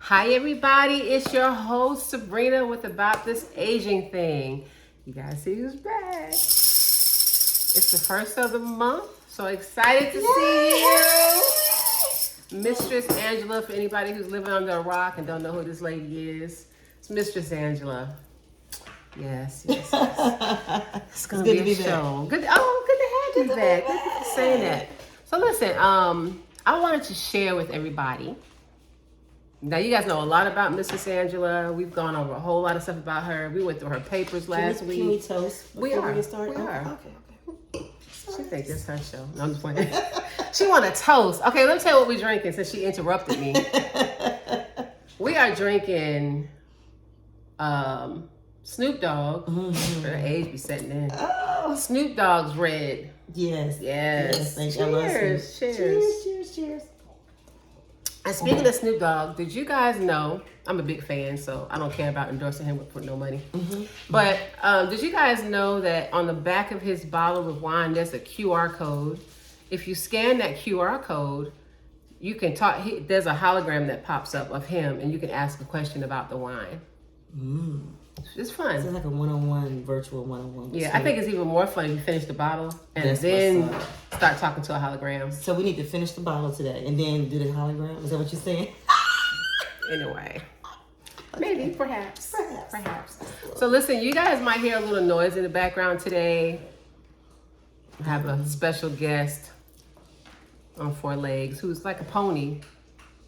Hi everybody, it's your host Sabrina with About This Aging Thing. You guys see who's back. It's the first of the month, so excited to see you. Mistress Angela, for anybody who's living under a rock and don't know who this lady is, it's Mistress Angela. Yes. It's gonna be a show. Good to have you back. Thank you for saying that. So listen, I wanted to share with everybody. Now, you guys know a lot about Mistress Angela. We've gone over a whole lot of stuff about her. We went through her papers last week. Can we toast? We are. Okay. She thinks it's her show. No, I'm just playing. She want to toast. Okay, let me tell you what we're drinking since she interrupted me. We are drinking Snoop Dogg. Her age be setting in. Oh. Snoop Dogg's red. Yes. Thank you. Cheers. And speaking of Snoop Dogg, did you guys know, I'm a big fan, so I don't care about endorsing him with no money. But did you guys know that on the back of his bottle of wine, there's a QR code? If you scan that QR code, you can talk, there's a hologram that pops up of him, and you can ask a question about the wine. It's fun. It's like a one-on-one, virtual one-on-one. Yeah, I think it's even more fun if you finish the bottle and then start talking to a hologram. So we need to finish the bottle today and then do the hologram? Is that what you're saying? Anyway. Maybe, perhaps. So listen, you guys might hear a little noise in the background today. I have a special guest on 4 legs who's like a pony.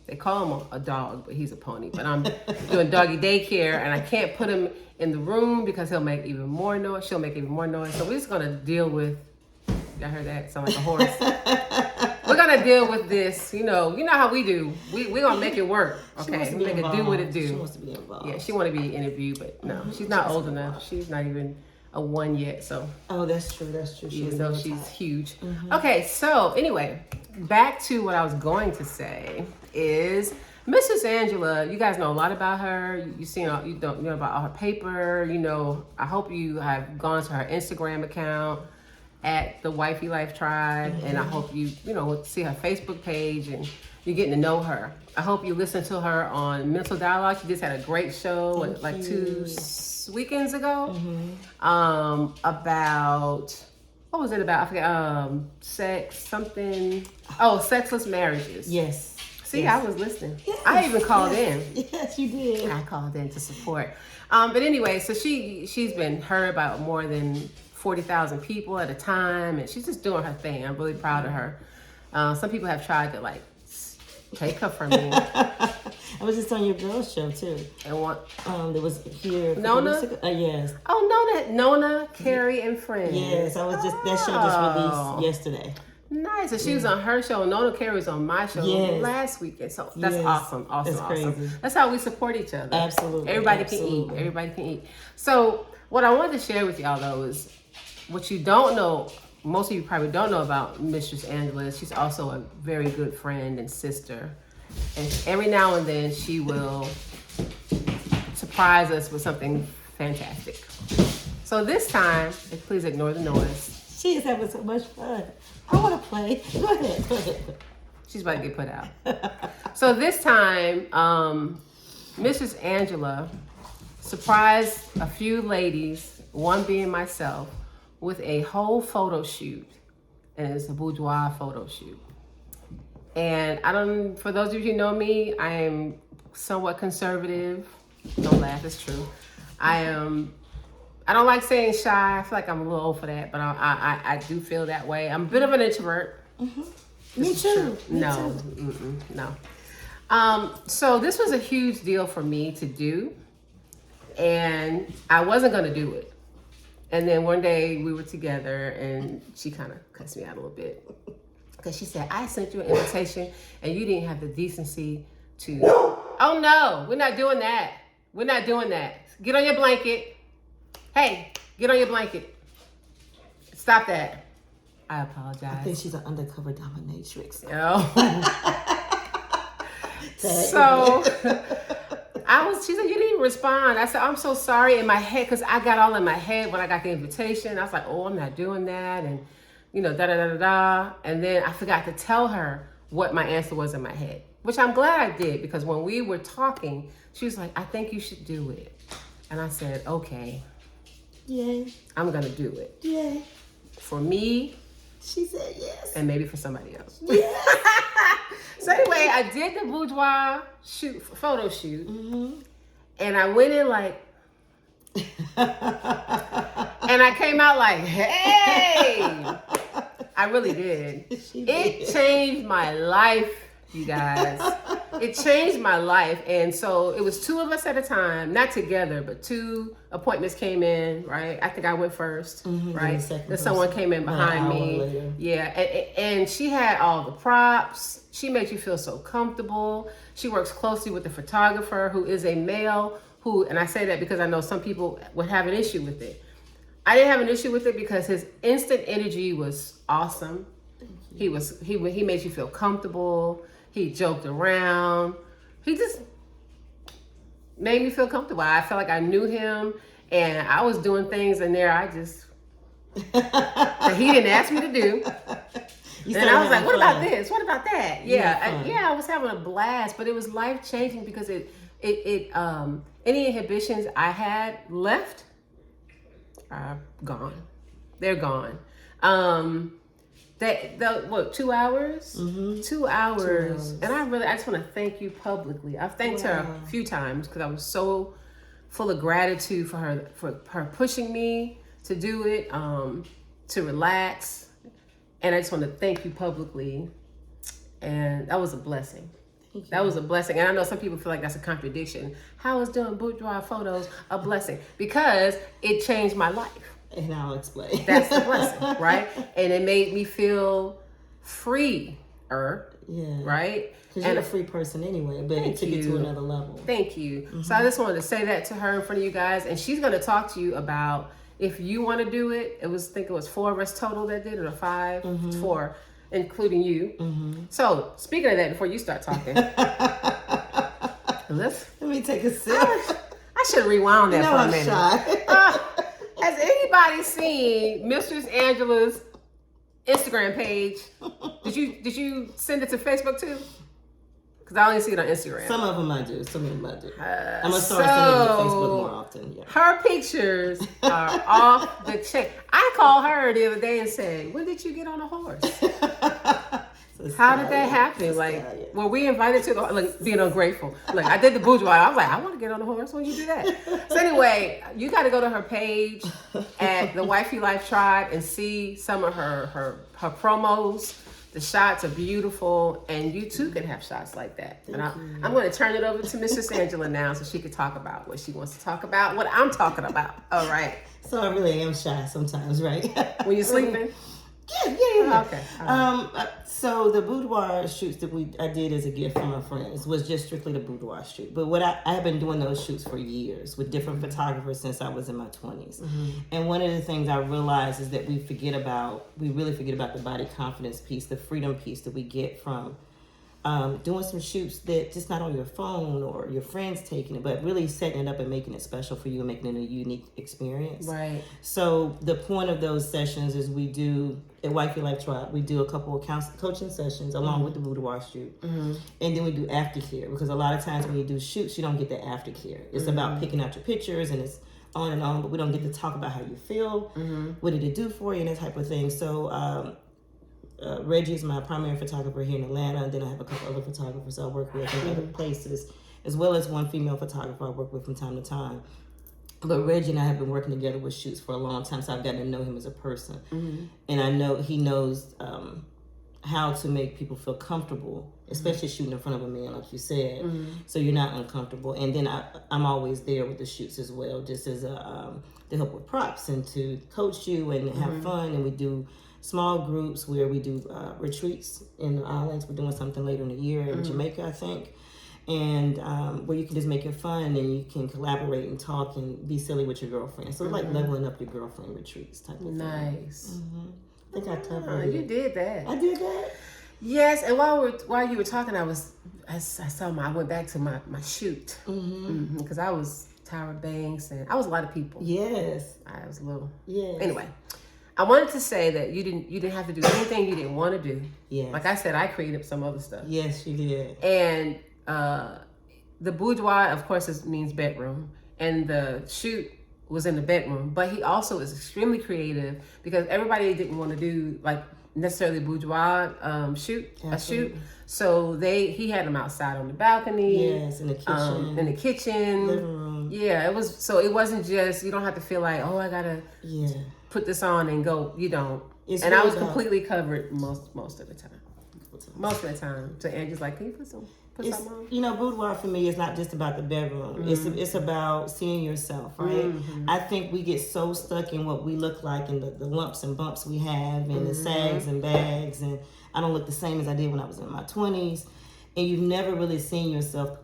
They call him a dog, but he's a pony. But I'm doing doggy daycare, and I can't put him in the room because he'll make even more noise. She'll make even more noise. So we're just gonna deal with. Y'all heard that? Sound like a horse. We're gonna deal with this. You know how we do. We're gonna make it work. Okay, we make it do what it do. She wants to be involved. Yeah, she want to be interviewed, but no, she's not old enough. She's not even a 1 yet. So. Oh, that's true. Even though she's huge. Okay, so anyway, back to what I was going to say is Mistress Angela. You guys know a lot about her. You don't know about all her paper. I hope you have gone to her Instagram account at the Wifey Life Tribe, and I hope you see her Facebook page and you're getting to know her. I hope you listen to her on Mental Dialogue. She just had a great show like 2 weekends ago about, what was it about? I forget. Sexless marriages. Yes. See, I was listening. Yes. I even called in. Yes, you did. I called in to support. But anyway, so she's been heard by more than 40,000 people at a time, and she's just doing her thing. I'm really proud of her. Some people have tried to take her from me. I was just on your girls show too. And what? There was here. Nona? Yes. Oh, Nona, Carrie, and Friends. Yes, I was just that show just released yesterday. Nice. And she was on her show. Nona Carrie was on my show last weekend. So that's awesome. That's crazy. That's how we support each other. Absolutely. Everybody can eat. So what I wanted to share with y'all though is what you don't know. Most of you probably don't know about Mistress Angela. She's also a very good friend and sister. And every now and then she will surprise us with something fantastic. So this time, please ignore the noise. She is having so much fun. I want to play. Go ahead. She's about to get put out. So this time, Mistress Angela surprised a few ladies, one being myself, with a whole photo shoot. And it's a boudoir photo shoot. And for those of you who know me, I am somewhat conservative. Don't laugh, it's true. I don't like saying shy. I feel like I'm a little old for that, but I do feel that way. I'm a bit of an introvert. Me too. No. So this was a huge deal for me to do, and I wasn't going to do it. And then one day we were together, and she kind of cussed me out a little bit. Because she said, I sent you an invitation and you didn't have the decency to... Oh no, we're not doing that. Get on your blanket. Hey, get on your blanket. Stop that. I apologize. I think she's an undercover dominatrix. Oh. She said, you didn't even respond. I said, I'm so sorry in my head, because I got all in my head when I got the invitation. I was like, oh, I'm not doing that. And, da-da-da-da-da. And then I forgot to tell her what my answer was in my head. which I'm glad I did, because when we were talking, she was like, I think you should do it. And I said, okay. Yay. I'm going to do it. Yay. For me. She said yes. And maybe for somebody else. Yeah. So anyway, I did the boudoir photo shoot. Mm-hmm. And I went in like, and I came out like, hey. I really did. It changed my life, you guys. It changed my life. And so it was 2 of us at a time, not together, but 2 appointments came in, right? I think I went first, right? Then someone came in behind me. Later. Yeah. And she had all the props. She makes you feel so comfortable. She works closely with the photographer, who is a male, and I say that because I know some people would have an issue with it. I didn't have an issue with it because his instant energy was awesome. He made you feel comfortable. He joked around. He just made me feel comfortable. I felt like I knew him, and I was doing things in there that he didn't ask me to do. And I was like, what about this? What about that? Yeah, I was having a blast, but it was life-changing because any inhibitions I had left are gone. They're gone. 2 hours? Mm-hmm. 2 hours. And I just want to thank you publicly. I've thanked her a few times because I was so full of gratitude for her pushing me to do it, to relax. And I just want to thank you publicly. And that was a blessing. That was a blessing. And I know some people feel like that's a contradiction. How is doing boudoir photos a blessing? Because it changed my life. And I'll explain. That's the blessing, right? And it made me feel freer, right? Because you're a free person anyway, but it took you to another level. Thank you. Mm-hmm. So I just wanted to say that to her in front of you guys. And she's going to talk to you about if you want to do it. I think it was 4 of us total that did it, or 5? Mm-hmm. 4. Including you. Mm-hmm. So, speaking of that, before you start talking, let me take a sip. I should rewound that for a minute. Shy. Has anybody seen Mistress Angela's Instagram page? Did you send it to Facebook too? Because I only see it on Instagram. Some of them I do. Some of them I do. I'm gonna start sending it to Facebook more often. Yeah. Her pictures are off the chain. I called her the other day and said, "When did you get on a horse? How did that happen? Like, were we invited to being ungrateful? Like, I did the boudoir. I was like, I want to get on a horse. When you do that? So anyway, you got to go to her page at the Wifey Life Tribe and see some of her promos. The shots are beautiful, and you too can have shots like that. I'm going to turn it over to Mistress Angela now so she can talk about what she wants to talk about, what I'm talking about. All right. So I really am shy sometimes, right? When you're sleeping? Yeah. Okay. So the boudoir shoots that I did as a gift from my friends was just strictly the boudoir shoot. But what I have been doing those shoots for years with different photographers since I was in my 20s. Mm-hmm. And one of the things I realized is that we really forget about the body confidence piece, the freedom piece that we get from doing some shoots that just not on your phone or your friends taking it, but really setting it up and making it special for you and making it a unique experience. Right. So the point of those sessions is we do, at Wifey Life Tribe, we do a couple of coaching sessions along with the boudoir shoot. Mm-hmm. And then we do aftercare, because a lot of times when you do shoots, you don't get the aftercare. It's about picking out your pictures and it's on and on, but we don't get to talk about how you feel, what did it do for you, and that type of thing. So Reggie is my primary photographer here in Atlanta, and then I have a couple other photographers I work with in other places, as well as one female photographer I work with from time to time. But Reggie and I have been working together with shoots for a long time, so I've gotten to know him as a person. Mm-hmm. And I know he knows how to make people feel comfortable, especially shooting in front of a man, like you said, so you're not uncomfortable. And then I'm always there with the shoots as well, just as to help with props and to coach you and have fun. And we do small groups where we do retreats in the islands. We're doing something later in the year in Jamaica, I think. And where you can just make it fun and you can collaborate and talk and be silly with your girlfriend. So it's like leveling up your girlfriend retreats type of thing. Nice. I think I covered it. You did that. I did that? Yes, and while you were talking, I went back to my shoot. Because I was Tyra Banks and I was a lot of people. Yes. I was a little. Yes. Anyway. I wanted to say that you didn't have to do anything you didn't want to do. Yes. Like I said, I created some other stuff. Yes, you did. And the boudoir, of course, means bedroom, and the shoot was in the bedroom. But he also is extremely creative because everybody didn't want to do like necessarily boudoir shoot. So he had them outside on the balcony. Yes, in the kitchen. Living room. Yeah, it wasn't just, you don't have to feel like, oh, I gotta put this on and go. You don't. And I was completely covered most of the time. Most of the time. So Angie's like, can you put something on? You know, boudoir for me is not just about the bedroom. Mm-hmm. It's about seeing yourself, right? Mm-hmm. I think we get so stuck in what we look like and the lumps and bumps we have and the sags and bags, and I don't look the same as I did when I was in my 20s. And you've never really seen yourself,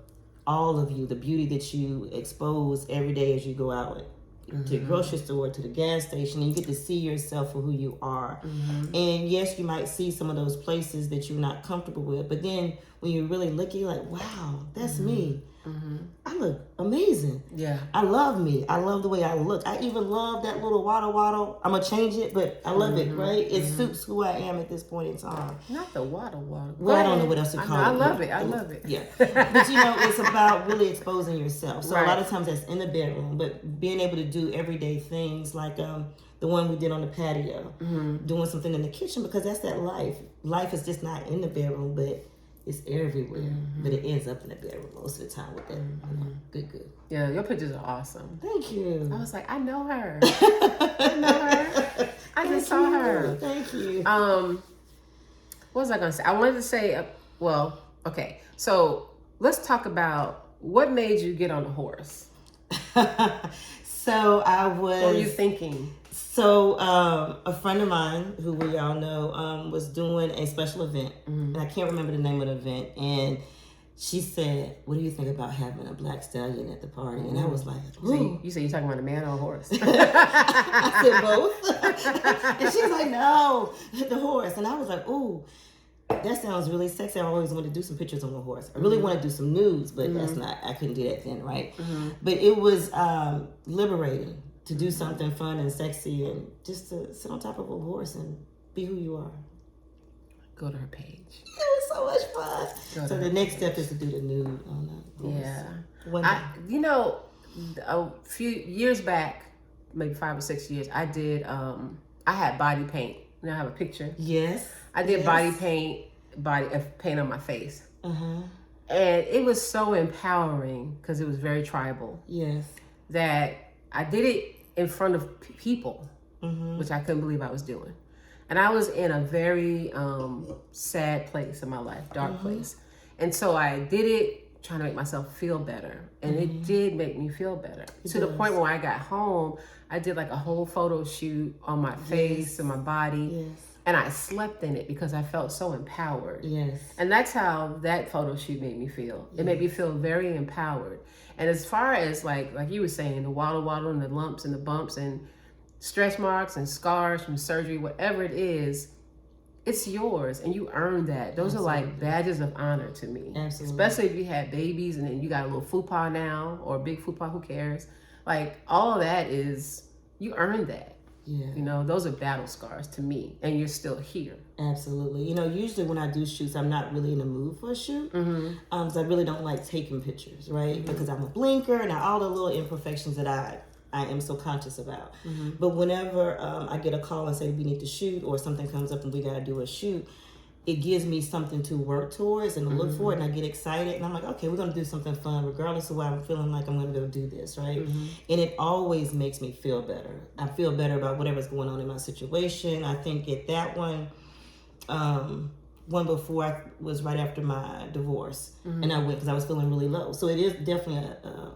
all of you, the beauty that you expose every day as you go out to the grocery store, to the gas station, and you get to see yourself for who you are. Mm-hmm. And yes, you might see some of those places that you're not comfortable with, but then when you really look, you're like, wow, that's me. Mm-hmm. I look amazing. Yeah. I love me. I love the way I look. I even love that little waddle. I'm going to change it, but I love it, right? It suits who I am at this point in time. Not the waddle. Well, I don't know what else to call it. I love it. I love it. Yeah. But you know, it's about really exposing yourself. So a lot of times that's in the bedroom, but being able to do everyday things like the one we did on the patio, doing something in the kitchen, because that's that life. Life is just not in the bedroom, but it's everywhere, but it ends up in the bedroom most of the time with that. Good. Yeah, your pictures are awesome. Thank you. I was like, I know her. I just saw her. Thank you. What was I gonna say? I wanted to say, okay. So let's talk about what made you get on the horse. So I was. What were you thinking? So a friend of mine, who we all know, was doing a special event, and I can't remember the name of the event, and she said, what do you think about having a black stallion at the party? And I was like, ooh. You said you're talking about a man or a horse? I said both. And she's like, no, the horse. And I was like, ooh, that sounds really sexy. I always wanted to do some pictures on the horse. I really want to do some nudes, but I couldn't do that then, right? But it was liberating to do something fun and sexy and just to sit on top of a horse and be who you are. Go to her page. It was so much fun. So the next step is to do the nude on the horse. Yeah. A few years back, maybe 5 or 6 years, I did, I had body paint. You know, I have a picture. Yes. I did body paint on my face. And it was so empowering because it was very tribal. Yes. That I did it in front of people, which I couldn't believe I was doing. And I was in a very sad place in my life, dark place. And so I did it trying to make myself feel better. And it did make me feel better. To the point where I got home, I did like a whole photo shoot on my face and my body. Yes. And I slept in it because I felt so empowered. Yes. And that's how that photo shoot made me feel. It made me feel very empowered. And as far as like you were saying, the waddle and the lumps and the bumps and stretch marks and scars from surgery, whatever it is, it's yours and you earned that. Those are like badges of honor to me. Absolutely. Especially if you had babies and then you got a little fupa now or a big fupa, who cares? Like all of that is, you earned that. Yeah. You know, those are battle scars to me, and you're still here. Absolutely. You know, usually when I do shoots, I'm not really in the mood for a shoot. So I really don't like taking pictures, right? Because I'm a blinker and all the little imperfections that I am so conscious about. But whenever I get a call and say we need to shoot, or something comes up and we got to do a shoot, it gives me something to work towards and to look for, and I get excited, and I'm like, okay, we're going to do something fun, regardless of why I'm feeling like I'm going to go do this, right? And it always makes me feel better. I feel better about whatever's going on in my situation. I think at that one before was right after my divorce, and I went because I was feeling really low. So it is definitely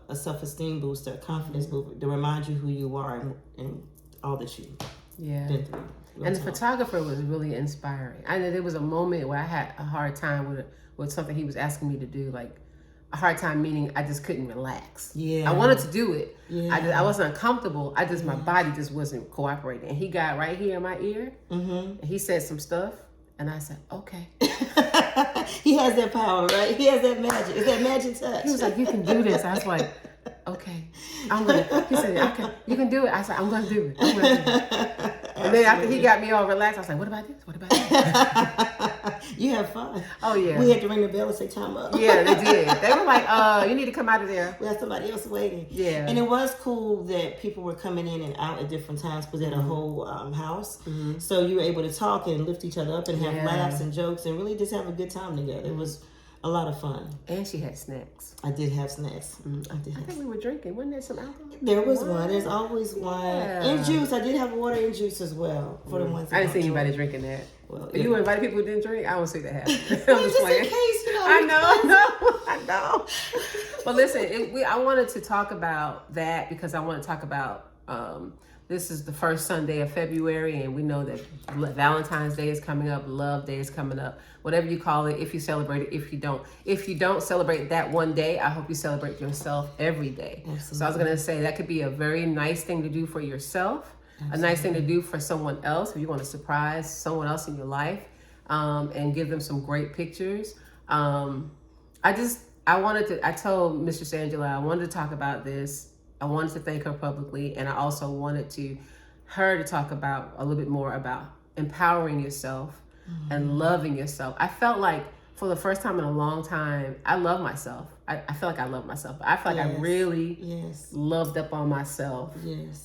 a self-esteem booster, a confidence booster to remind you who you are and all that you've been through. And the photographer was really inspiring. I know there was a moment where I had a hard time with something he was asking me to do, like a hard time meaning I just couldn't relax. Yeah. I wanted to do it. Yeah. I wasn't uncomfortable. My body just wasn't cooperating. And he got right here in my ear, and he said some stuff, and I said, okay. He has that power, right? He has that magic. It's that magic touch. He was like, you can do this. I was like, okay. He said, okay, you can do it. I said, I'm going to do it. And then after he got me all relaxed, I was like, what about this? What about that? You have fun. Oh, yeah. We had to ring the bell and say time up. Yeah, they did. They were like, you need to come out of there. We had somebody else waiting. Yeah. And it was cool that people were coming in and out at different times because they had a whole house. Mm-hmm. So you were able to talk and lift each other up and have Yeah. laughs and jokes and really just have a good time together. It was a lot of fun. And she had snacks. I did have snacks. I think we were drinking. Wasn't there some alcohol? There was one. There's always one. Yeah. And juice. I did have water and juice as well for the ones that I didn't see don't anybody drink. drinking that. Well, You invited people who didn't drink? I don't see that happen. I'm Well, just just playing. in case, you know. I know. But listen, I wanted to talk about that because I want to talk about this is the first Sunday of February, and we know that Valentine's Day is coming up, Love Day is coming up, whatever you call it, if you celebrate it, if you don't celebrate that one day, I hope you celebrate yourself every day. Absolutely. So I was going to say that could be a very nice thing to do for yourself, a nice thing to do for someone else if you want to surprise someone else in your life, and give them some great pictures. I told Mistress Angela, I wanted to talk about this. I wanted to thank her publicly, and I also wanted her to talk about a little bit more about empowering yourself and loving yourself. I felt like for the first time in a long time, I love myself. I feel like I love myself. I feel like I really loved up on myself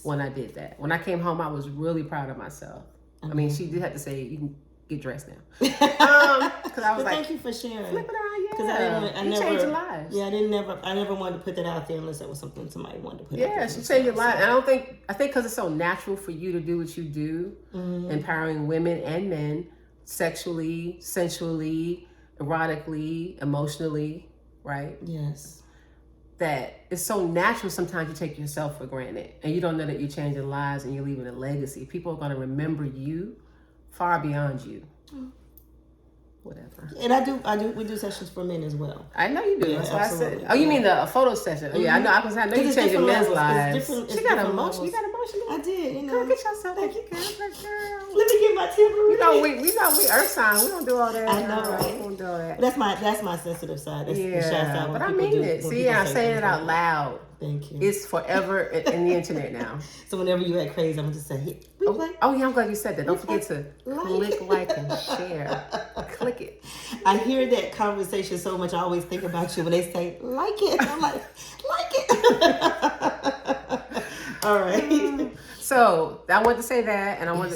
when I did that. When I came home, I was really proud of myself. I mean, she did have to say, you can get dressed now. Because I was like, thank you for sharing. flip it around, Because I you changed your lives. Yeah, I never wanted to put that out there unless that was something somebody wanted to put out there. Yeah, she changed your life. And I think because it's so natural for you to do what you do, empowering women and men, sexually, sensually, erotically, emotionally, right? Yes. That it's so natural sometimes you take yourself for granted and you don't know that you're changing lives and you're leaving a legacy. People are going to remember you far beyond you. Whatever. And we do sessions for men as well. I know you do. Yeah, That's what I absolutely. said. Oh, you mean a photo session? Oh, yeah, I know. I know you're changing men's lives. She got emotion. You got emotion. I did. You know. Girl, get yourself. Thank you. Girl. Let me get my temper. We know we earth sign. We don't do all that. I know, right? We don't do all that. That's my sensitive side. That's the shy side. But I mean it. See, I'm saying it out loud. Thank you. It's forever in the internet now. So whenever you act crazy, I'm just say, hey, oh yeah, I'm glad you said that. Don't forget to click like and share. Click it. I hear that conversation so much. I always think about you when they say like it. I'm like it. All right. So I want to say that, and I want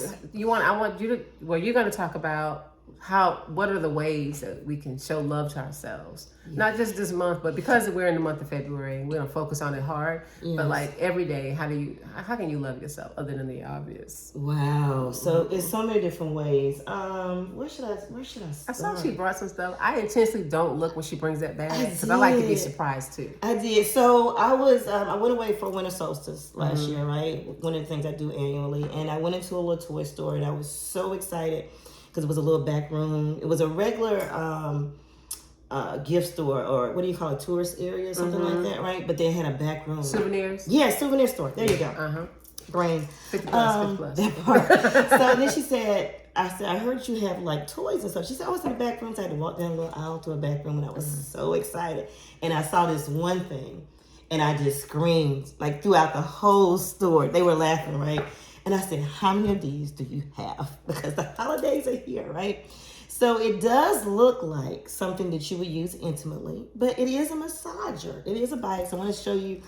you to. Well, you're going to talk about what are the ways that we can show love to ourselves, not just this month, but because we're in the month of February, we're gonna focus on it hard. But like every day, how can you love yourself other than the obvious? Wow. So it's so many different ways. Where should I start? I saw she brought some stuff. I intentionally don't look when she brings that bag because I like to be surprised too. I did. So I was I went away for winter solstice last year, right? One of the things I do annually, and I went into a little toy store, and I was so excited. Because it was a little back room. It was a regular gift store, or what do you call it, tourist area or something like that, right? But they had a back room. Souvenirs? Yeah, souvenir store. There you go. Brain. 50 plus. That part. So then she said, I heard you have like toys and stuff. She said, I was in the back room, so I had to walk down a little aisle to a back room, and I was so excited. And I saw this one thing, and I just screamed, like throughout the whole store. They were laughing, right? And I said, how many of these do you have? Because the holidays are here, right? So it does look like something that you would use intimately, but it is a massager. It is a bike. So I want to show you.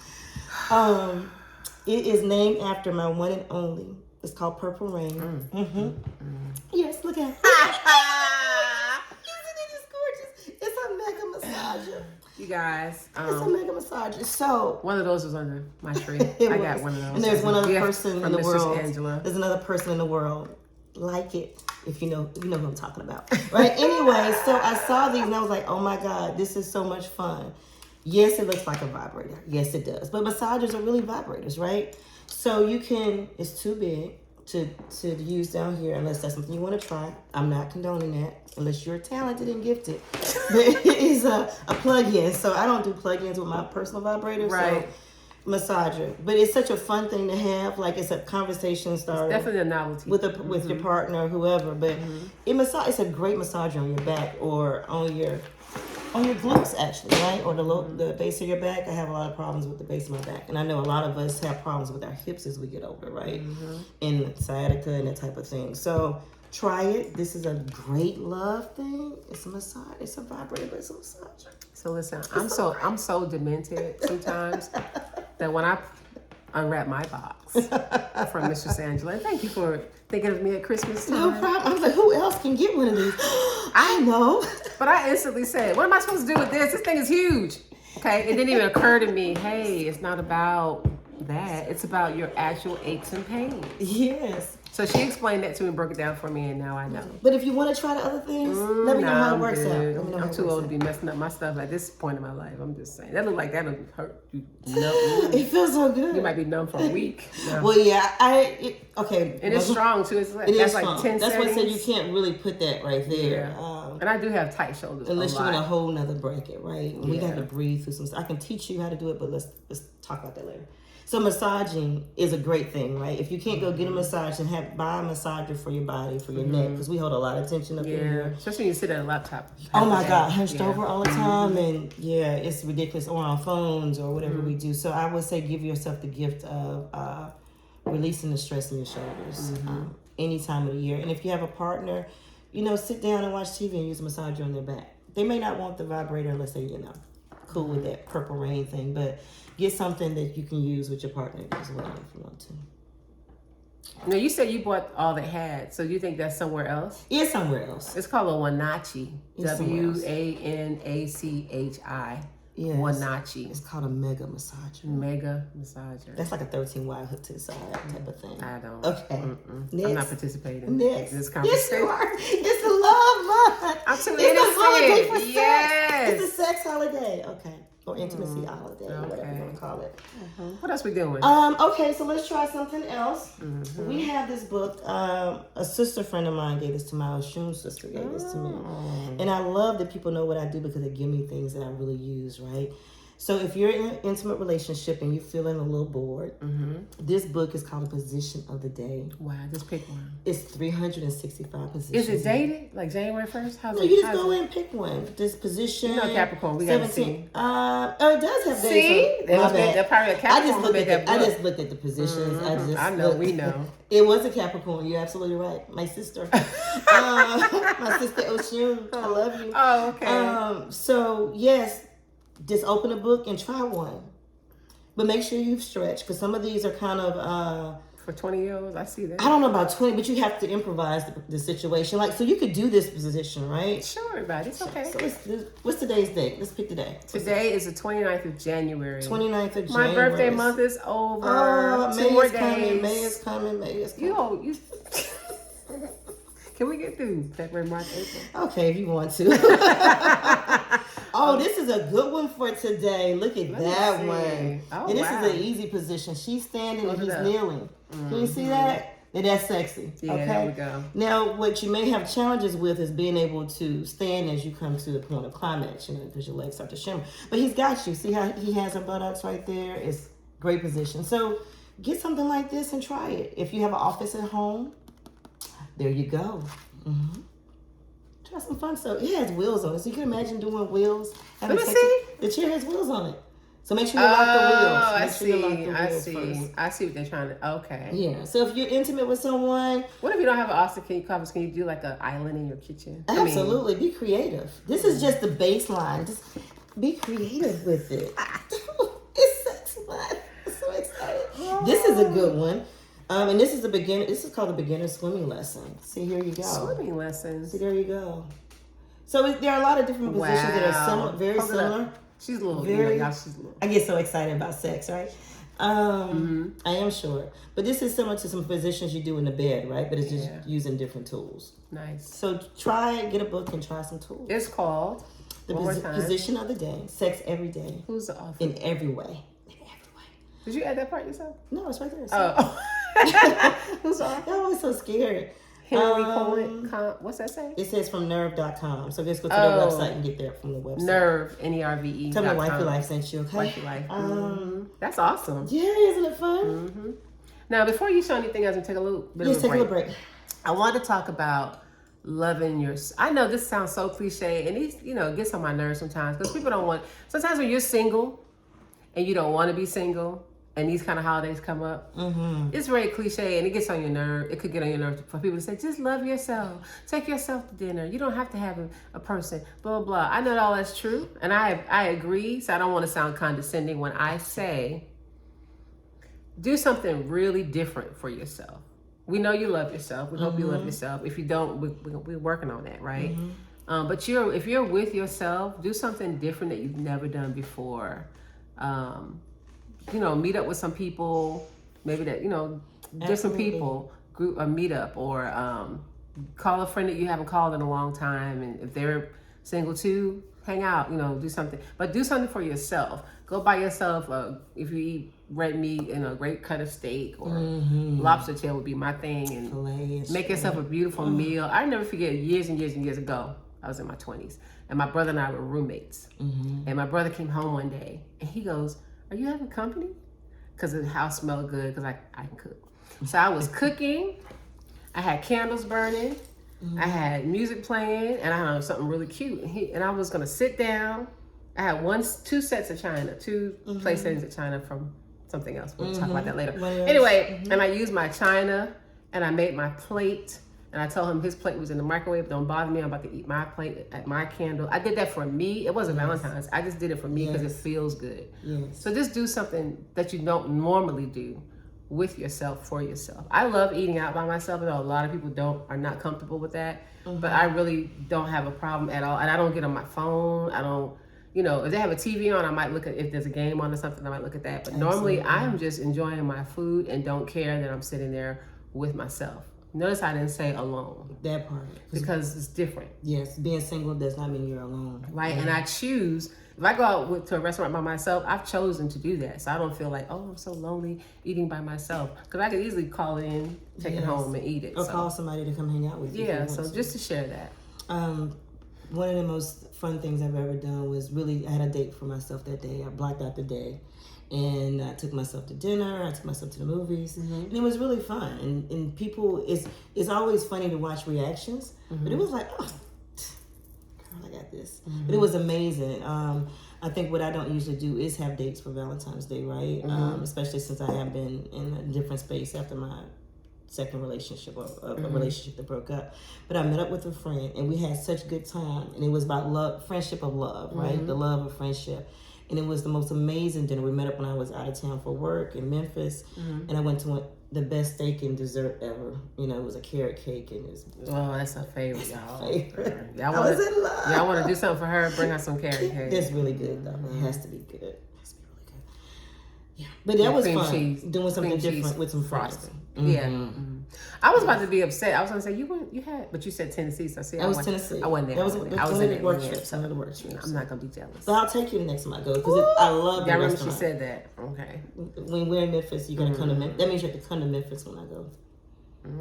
It is named after my one and only. It's called Purple Rain. Yes, look at it. Isn't it just gorgeous? It's a mega massager. You guys, it's a mega massager. So one of those was under my tree. I got one of those. And there's one other person in the Mistress world. Angela. There's another person in the world like it. If you know who I'm talking about, right? Anyway, so I saw these and I was like, oh my God, this is so much fun. Yes, it looks like a vibrator. Yes, it does. But massagers are really vibrators, right? So it's too big to use down here unless that's something you want to try. I'm not condoning that unless you're talented and gifted. But it is a plug-in. So I don't do plug-ins with my personal vibrator. Right. So massager. But it's such a fun thing to have. Like it's a conversation starter. It's definitely a novelty. With your partner or whoever. But it's a great massager on your back or on your on your glutes, actually, right? Or the base of your back. I have a lot of problems with the base of my back. And I know a lot of us have problems with our hips as we get older, right? And sciatica and that type of thing. So try it. This is a great love thing. It's a massage. It's a vibrator, but it's a massage. So listen, I'm so demented sometimes that when I unwrap my box from Mistress Angela, and thank you for thinking of me at Christmas time. No problem. I was like, who else can get one of these? I know. But I instantly said, what am I supposed to do with this? This thing is huge. Okay, it didn't even occur to me, hey, it's not about that. It's about your actual aches and pains. Yes. So she explained that to me and broke it down for me, and now I know. But if you want to try the other things, let me know how it works out. I'm too old to be messing up my stuff at this point in my life. I'm just saying. That look like that'll hurt you. It feels so good. You might be numb for a week. No. Well, yeah, okay. And it's strong too. It's like, that's strong. Like 10 That's settings. why I said you can't really put that right there. Yeah. And I do have tight shoulders. Unless you're in a whole nother bracket, right? And we got to breathe through some stuff. I can teach you how to do it, but let's talk about that later. So massaging is a great thing, right? If you can't go get a massage and buy a massager for your body, for your neck, because we hold a lot of tension up in here. Especially when you sit at a laptop. Oh my God, hunched over all the time, and it's ridiculous. Or on phones or whatever we do. So I would say give yourself the gift of releasing the stress in your shoulders any time of the year. And if you have a partner, sit down and watch TV and use a massager on their back. They may not want the vibrator unless they're, cool with that Purple Rain thing, but get something that you can use with your partner as well if you want to. Now, you said you bought all they had, so you think that's somewhere else? It's somewhere else. It's called a Wanachi. Wanachi. Yes. Wanachi. It's called a mega massager. Mega massager. That's like a 13-wire hook to the side type of thing. I don't. Okay. I'm not participating Next. in this conversation. Yes, you are. It's a love month. I'm too innocent. It's a holiday for sex. It's a sex holiday. Okay. Or intimacy holiday, whatever you want to call it. What else we doing? Okay, so let's try something else. We have this book. A sister friend of mine gave this to me. My Oshun sister gave this to me. And I love that people know what I do because they give me things that I really use, right? So if you're in an intimate relationship and you're feeling a little bored, this book is called A Position of the Day. Wow, just pick one. It's 365 positions. Is it dated? Like January 1st? No, you just go in and pick one. This position. Capricorn. We got to see. It does have days. See? That's probably a Capricorn. I just looked at the positions. I know, we know. It was a Capricorn. You're absolutely right. My sister. My sister Oshun. I love you. Oh, okay. So, yes. Just open a book and try one. But make sure you've stretched because some of these are kind of... For 20-year-olds, I see that. I don't know about 20, but you have to improvise the situation. So you could do this position, right? Sure, everybody. It's okay. So what's today's date? Let's pick the day. Today is the 29th of January. 29th of My January. birthday month is over. May 2 more is days. coming. May is coming. You Can we get through February, March, April? Okay, if you want to. This is a good one for today. Look at that one. And this is an easy position. She's standing and he's kneeling. Can you see that? And that's sexy. Yeah, okay? there we go. Now, what you may have challenges with is being able to stand as you come to the point of climax, because your legs start to shimmer. But he's got you. See how he has her buttocks right there? It's great position. So get something like this and try it. If you have an office at home, there you go. Try some fun stuff. It has wheels on it, so you can imagine doing wheels. Let me see. The chair has wheels on it. So make sure you lock the wheels. I see what they're trying to. Okay. Yeah. So if you're intimate with someone, what if you don't have an Austin covers? Can you do like an island in your kitchen? Absolutely. Be creative. This is just the baseline. Just be creative with it. It's sexy. I'm so excited. This is a good one. And this is the beginner. This is called the beginner swimming lesson. See, here you go. Swimming lessons. See, there you go. So there are a lot of different positions that are similar, very similar. She's a little. She's a little. I get so excited about sex, right? I am sure, but this is similar to some positions you do in the bed, right? But it's just using different tools. Nice. So try it. Get a book and try some tools. It's called the position of the day. Sex every day. Who's the author? In every way. Did you add that part yourself? No, it's right there. Oh. Who's the author? I'm always so scared. Henry Cohen. What's that say? It says from nerve.com. So just go to their website and get there from the website. Nerve, Nerve. Tell me Wifey Life sent you, okay? Wifey Life. That's awesome. Yeah, isn't it fun? Now, before you show anything else, and take a little bit of a break. I want to talk about loving your. I know this sounds so cliche, and it gets on my nerves sometimes because people don't want. Sometimes when you're single, and you don't want to be single, and these kind of holidays come up, it's very cliche, and it gets on your nerve. It could get on your nerve for people to say, just love yourself, take yourself to dinner. You don't have to have a person. Blah blah blah. I know all that's true, and I agree. So I don't want to sound condescending when I say, do something really different for yourself. We know you love yourself. We hope you love yourself. If you don't, we're working on that, right? But if you're with yourself, do something different that you've never done before. Meet up with some people, maybe that, different people, group a meetup, or call a friend that you haven't called in a long time. And if they're single too, hang out, do something. But do something for yourself. Go buy yourself, if you eat red meat, and a great cut of steak, or lobster tail would be my thing. And make yourself a beautiful meal. I never forget, years and years and years ago, I was in my 20s, and my brother and I were roommates. And my brother came home one day, and he goes, are you having company? Because the house smelled good, because I can cook. So I was cooking. I had candles burning. I had music playing, and I had something really cute. And I was going to sit down. I had two sets of china, two place settings of china from something else. We'll talk about that later. Anyway, and I used my china, and I made my plate. And I told him his plate was in the microwave. Don't bother me. I'm about to eat my plate at my candle. I did that for me. It wasn't Valentine's. I just did it for me because it feels good. So just do something that you don't normally do with yourself, for yourself. I love eating out by myself. I know a lot of people are not comfortable with that. But I really don't have a problem at all. And I don't get on my phone. I don't, if they have a TV on, I might look at, if there's a game on or something, I might look at that. But normally I'm just enjoying my food and don't care that I'm sitting there with myself. Notice I didn't say alone. That part. Because it's different. Yes, being single does not mean you're alone. Right, and I choose, if I go out to a restaurant by myself, I've chosen to do that. So I don't feel like, oh, I'm so lonely eating by myself. Because I could easily call it in, take it home, and eat it. Or call somebody to come hang out with you. Yeah, so just to share that. One of the most fun things I've ever done was I had a date for myself that day. I blocked out the day. And I took myself to dinner. I took myself to the movies, and it was really fun. And people, it's always funny to watch reactions, but it was like, oh, girl, I got this. But it was amazing. I think what I don't usually do is have dates for Valentine's Day, right? Especially since I have been in a different space after my second relationship, or a relationship that broke up. But I met up with a friend, and we had such good time. And it was about love, friendship of love, right? The love of friendship. And it was the most amazing dinner. We met up when I was out of town for work in Memphis. And I went to the best steak and dessert ever. It was a carrot cake. And that's her favorite, y'all. Favorite. I was in love. Y'all want to do something for her? Bring her some carrot cake. That's really good, though. It has to be good. It has to be really good. Yeah. But that was fun. Cheese. Doing something different with some frosting. I was about to be upset. I was going to say, but you said Tennessee, so see, I was Tennessee. I wasn't there. I was in the work trips. Some of the work trips. I'm not going to be jealous. But I'll take you the next time I go, because I love the I remember restaurant. she said that. Okay. When we're in Memphis, you're going to come to Memphis. That means you have to come to Memphis when I go.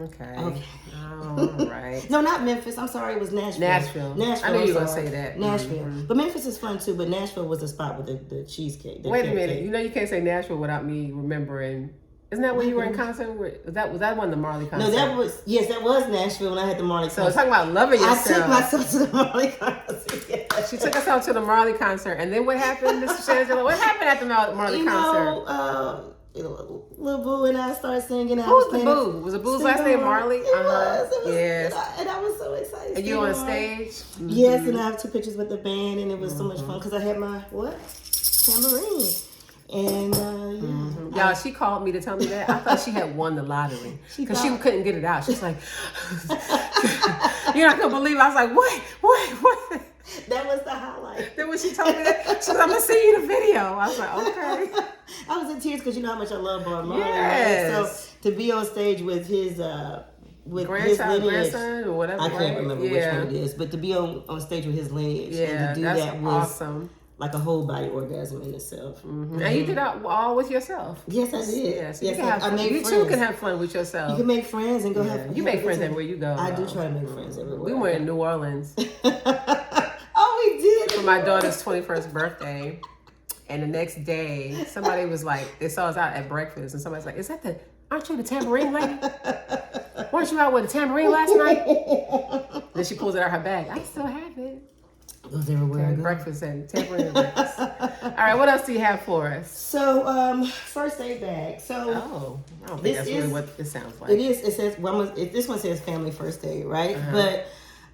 Okay. All right. No, not Memphis. I'm sorry. It was Nashville. I knew you were going to say that. Nashville. But Memphis is fun, too. But Nashville was the spot with the cheesecake. Wait a minute. You can't say Nashville without me remembering. Isn't that when you were in concert? Was that one of the Marley concert? No, that was Nashville when I had the Marley concert. So talking about loving yourself. I took myself to the Marley concert. Yeah. She took herself to the Marley concert. And then what happened, Mistress Angela? What happened at the Marley concert? Lil Boo and I started singing. Who was the Boo? Was the Boo's last name Marley? It was. Yes. And I was so excited. And you on stage? Yes, and I have 2 pictures with the band, and it was so much fun because I had my tambourine. And y'all, she called me to tell me that. I thought she had won the lottery because she couldn't get it out. She's like, you're not gonna believe it. I was like, what? That was the highlight. Then when she told me that, she was, I'm gonna send you the video. I was like, okay. I was in tears because you know how much I love Bob Marley. Yes. Right? So to be on stage with his grandson or whatever. I can't remember which one it is, but to be on stage with his lineage and to do that's that was awesome. Like a whole body orgasm in itself. And you did that all with yourself. Yes, I did. Yes, I made you friends. too can have fun with yourself. You can make friends and go have. You make friends everywhere you go. I do try to make friends everywhere. We were in New Orleans. Oh, we did. For my daughter's 21st birthday. And the next day, somebody was like, they saw us out at breakfast, and somebody's like, aren't you the tambourine lady? Weren't you out with a tambourine last night? Then she pulls it out of her bag. I still have it. Goes everywhere. Breakfast and temporary breakfast. All right, what else do you have for us? So, first aid bag. So, I don't think that's really what it sounds like. It is. It says this one says family first aid, right? But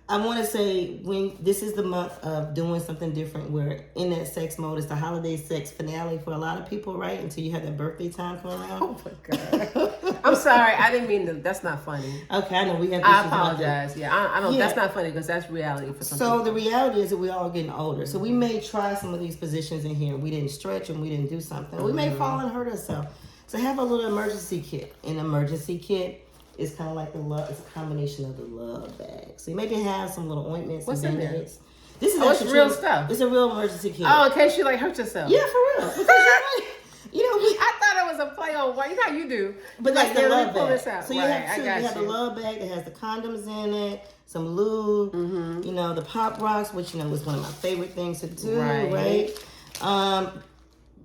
I want to say when this is the month of doing something different, we're in that sex mode. It's the holiday sex finale for a lot of people, right? Until you have that birthday time come around. Oh my God! I'm sorry, I didn't mean to. That's not funny. Okay, I know we have. I apologize. Yeah, I don't. Yeah. That's not funny because that's reality for some people. So the reality is that we're all getting older. So we may try some of these positions in here. We didn't stretch and we didn't do something. We may fall and hurt ourselves. So have a little emergency kit. An emergency kit is kind of like it's a combination of the love bag. So you maybe have some little ointments and band-aids. This is it's real stuff. It's a real emergency kit. Oh, in case you hurt yourself. Yeah, for real. Because I thought it was a play on what you know how you do. But that's the love bag. So you have two. You have the love bag that has the condoms in it, some lube, the Pop Rocks, which is one of my favorite things to do, right?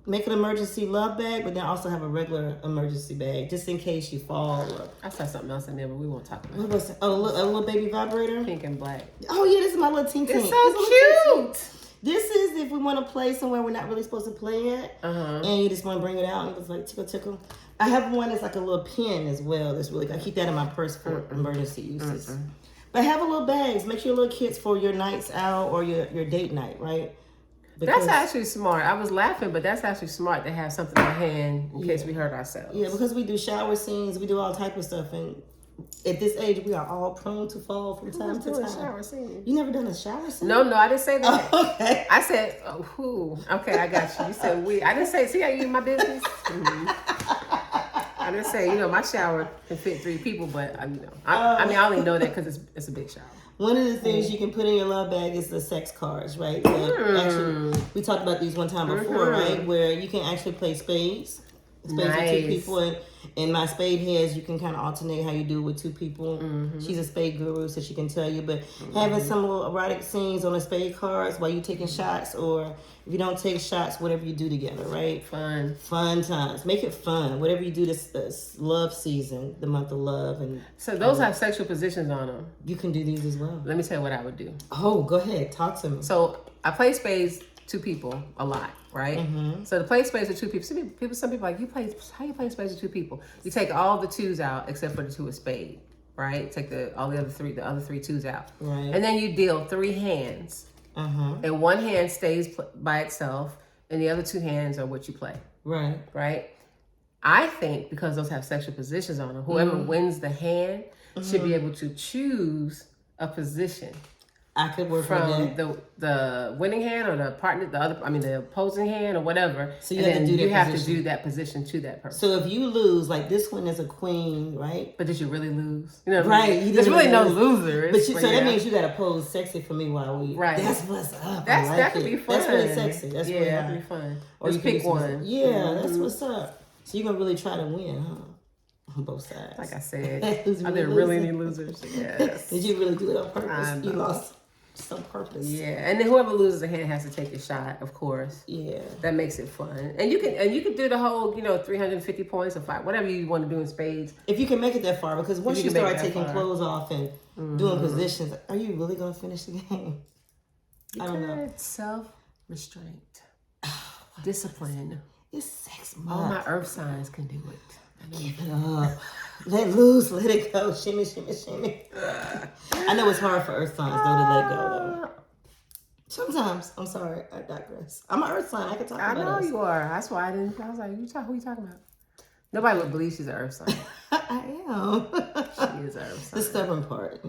Make an emergency love bag, but then also have a regular emergency bag just in case you fall. I saw something else in there, but we won't talk about it. What was it? Oh, a little baby vibrator? Pink and black. Oh, yeah, this is my little tink. It's so cute. This is if we want to play somewhere we're not really supposed to play at, and you just want to bring it out and it's like tickle, tickle. I have one that's like a little pin as well. That's really good. I keep that in my purse for emergency uses. But have a little bags. Make your little kits for your nights out or your date night, right? That's actually smart. I was laughing, but that's actually smart to have something on hand in case we hurt ourselves. Yeah, because we do shower scenes, we do all type of stuff, and at this age, we are all prone to fall from time to time. Shower scene? You never done a shower scene? No, I didn't say that. Oh, okay. I said, okay, I got you. You said we. I didn't say, see how you in my business? I didn't say, my shower can fit 3 people, but I only know that because it's a big shower. One of the things you can put in your love bag is the sex cards, right? Actually, we talked about these one time before, right? Where you can actually play spades. Spades with 2 people. And in my spade heads, you can kind of alternate how you do it with 2 people. She's a spade guru, so she can tell you. But having some little erotic scenes on the spade cards while you're taking shots, or if you don't take shots, whatever you do together, right? Fun times. Make it fun. Whatever you do this love season, the month of love. And so those have sexual positions on them. You can do these as well. Let me tell you what I would do. Oh, go ahead. Talk to me. So I play spades 2 people a lot, right? So to play spades with 2 people, some people are like, how you play spades with 2 people? You take all the 2s out except for the 2 of spade, right? Take the other 3 2s out, right? And then you deal 3 hands, and 1 hand stays by itself, and the other 2 hands are what you play, right? I think because those have sexual positions on them, whoever wins the hand should be able to choose a position. I could work from the winning hand or the partner, the opposing hand or whatever. So you have to do that position to that person. So if you lose, like this one is a queen, right? But did you really lose? Right. There's really no losers. So that means you got to pose sexy for me while we. Right. That's what's up. That could be fun. That's really sexy. That's really that'd be fun. Or you pick one. Yeah, that's what's up. So you're gonna really try to win, huh? On both sides. Like I said, are there really any losers? Yes. Did you really do it on purpose? You lost. Some purpose. Yeah, and then whoever loses a hand has to take a shot, of course. Yeah, that makes it fun. And you can do the whole 350 points or 5, whatever you want to do in spades. If you can make it that far, because once you start taking clothes off and doing positions, are you really gonna finish the game? I don't know. Self-restraint, discipline. It's sex month. All my earth signs can do it. Give it up. Let loose, let it go. Shimmy, shimmy, shimmy. I know it's hard for earth signs, though, to let go, though. Sometimes. I'm sorry. I digress. I'm an earth sign. I can talk about it. I know you are. That's why I was like, who you talking about? Nobody would believe she's an earth sign. I am. She is an earth sign. The stubborn part,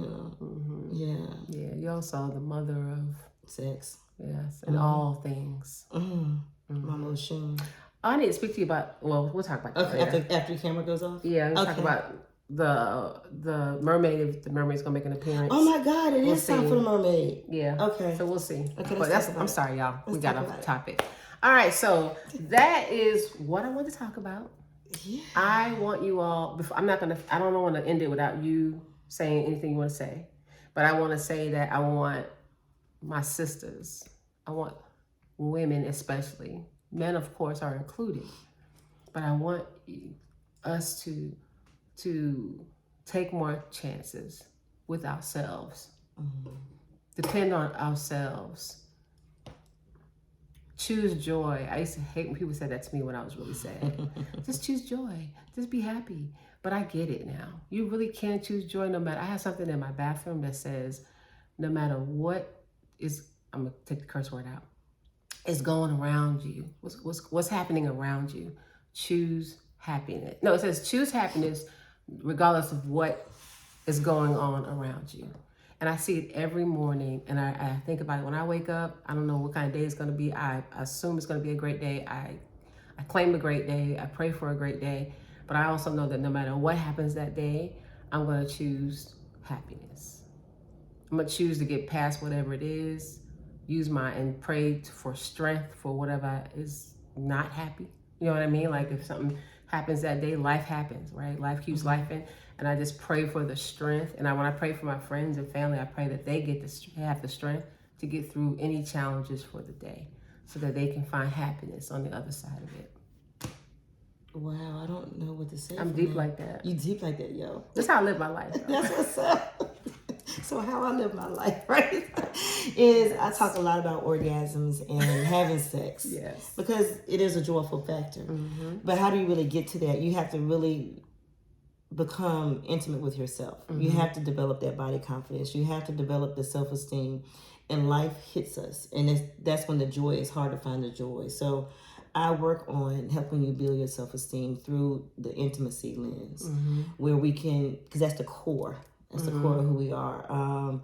Yeah. Yeah, you're also the mother of... sex. Yes, and all things. Mama Oshun. I need to speak to you about. Well, we'll talk about that later. After the camera goes off. Yeah, we'll talk about the mermaid. If the mermaid's gonna make an appearance. Oh my God! It is time for the mermaid. Yeah. Okay. So we'll see. Okay. But I'm sorry, y'all. We got off topic. All right. So that is what I want to talk about. Yeah. I want you all. I don't want to end it without you saying anything you want to say. But I want to say that I want my sisters. I want women, especially. Men, of course, are included, but I want us to take more chances with ourselves Depend on ourselves. Choose joy. I used to hate when people said that to me when I was really sad. Just choose joy. Just be happy. But I get it now. You really can choose joy no matter. I have something in my bathroom that says, no matter what is, I'm gonna take the curse word out, is going around you. What's happening around you? Choose happiness. No, it says choose happiness regardless of what is going on around you. And I see it every morning, and I think about it when I wake up. I don't know what kind of day it's going to be. I assume it's going to be a great day. I claim a great day. I pray for a great day. But I also know that no matter what happens that day, I'm going to choose happiness. I'm going to choose to get past whatever it is, and pray for strength for whatever is not happy. You know what I mean? Like if something happens that day, life happens, right? Life keeps life in. And I just pray for the strength. And when I pray for my friends and family, I pray that they have the strength to get through any challenges for the day so that they can find happiness on the other side of it. Wow, I don't know what to say. I'm deep like that. You deep like that, yo. That's how I live my life. That's what's up. So how I live my life, right, is I talk a lot about orgasms and having sex. Yes. Because it is a joyful factor. Mm-hmm. But how do you really get to that? You have to really become intimate with yourself. Mm-hmm. You have to develop that body confidence. You have to develop the self-esteem. And life hits us. And that's when the joy is hard to find the joy. So I work on helping you build your self-esteem through the intimacy lens, where we can, because that's the core. That's the core of who we are.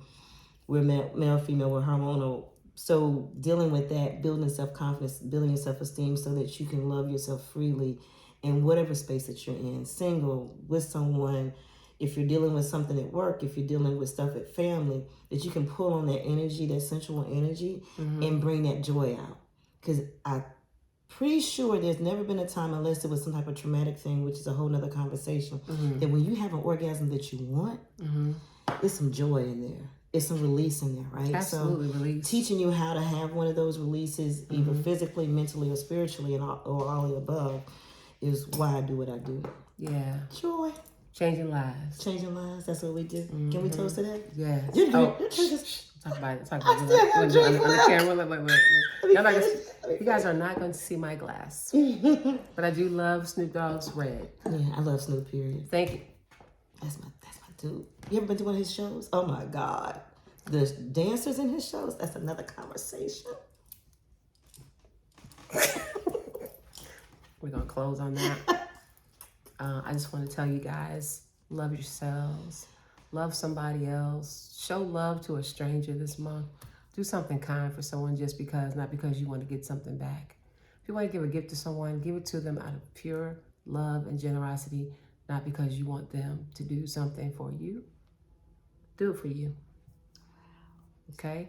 We're male, female, we're hormonal. So dealing with that, building self-confidence, building your self-esteem so that you can love yourself freely in whatever space that you're in, single, with someone, if you're dealing with something at work, if you're dealing with stuff at family, that you can pull on that energy, that sensual energy, and bring that joy out. Because I'm pretty sure there's never been a time, unless it was some type of traumatic thing, which is a whole nother conversation, that when you have an orgasm that you want, there's some joy in there. It's some release in there, right? Absolutely, so release. Teaching you how to have one of those releases, either physically, mentally, or spiritually, or all of the above, is why I do what I do. Yeah. Joy. Changing lives. Changing lives. That's what we do. Can we toast to that? Yes. Talk about it. On the camera. Look. You guys are not going to see my glass. But I do love Snoop Dogg's Red. Yeah, I love Snoop, period. Thank you. That's my dude. You ever been to one of his shows? Oh my God. The dancers in his shows, that's another conversation. We're going to close on that. I just want to tell you guys, love yourselves. Love somebody else. Show love to a stranger this month. Do something kind for someone just because, not because you want to get something back. If you want to give a gift to someone, give it to them out of pure love and generosity, not because you want them to do something for you. Do it for you. Okay?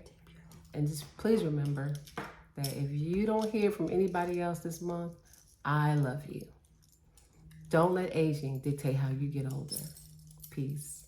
And just please remember that if you don't hear from anybody else this month, I love you. Don't let aging dictate how you get older. Peace.